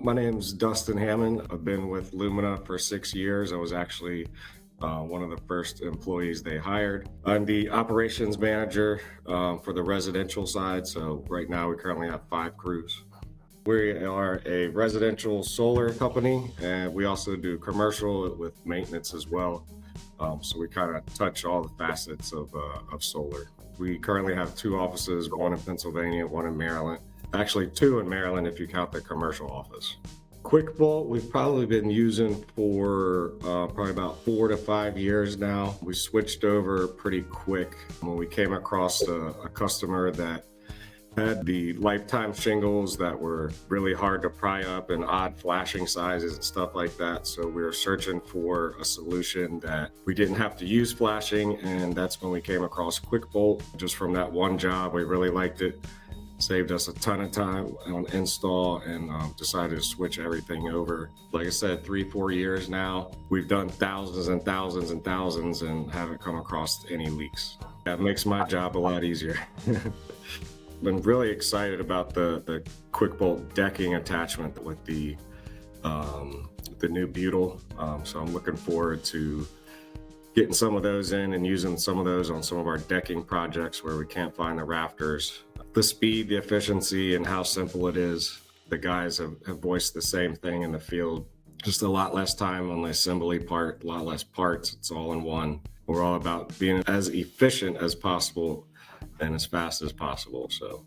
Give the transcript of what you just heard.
My name's Dustin Hamann. I've been with Lumina for 6 years. I was actually one of the first employees they hired. I'm the operations manager for the residential side. So right now we currently have 5 crews. We are a residential solar company, and we also do commercial with maintenance as well. So we kind of touch all the facets of solar. We currently have 2 offices, one in Pennsylvania, one in Maryland. Actually 2 in Maryland if you count the commercial office. QuickBOLT we've probably been using for probably about 4 to 5 years now. We switched over pretty quick when we came across a customer that had the lifetime shingles that were really hard to pry up and odd flashing sizes and stuff like that. So we were searching for a solution that we didn't have to use flashing, and that's when we came across QuickBOLT. Just from that one job, we really liked it. Saved us a ton of time on install, and decided to switch everything over. Like I said, 3-4 years now. We've done thousands and thousands and thousands and haven't come across any leaks. That makes my job a lot easier. Been really excited about the QuickBOLT decking attachment with the new butyl. So I'm looking forward to getting some of those in and using some of those on some of our decking projects where we can't find the rafters. The speed, the efficiency, and how simple it is. The guys have voiced the same thing in the field. Just a lot less time on the assembly part, a lot less parts. It's all in one. We're all about being as efficient as possible and as fast as possible. So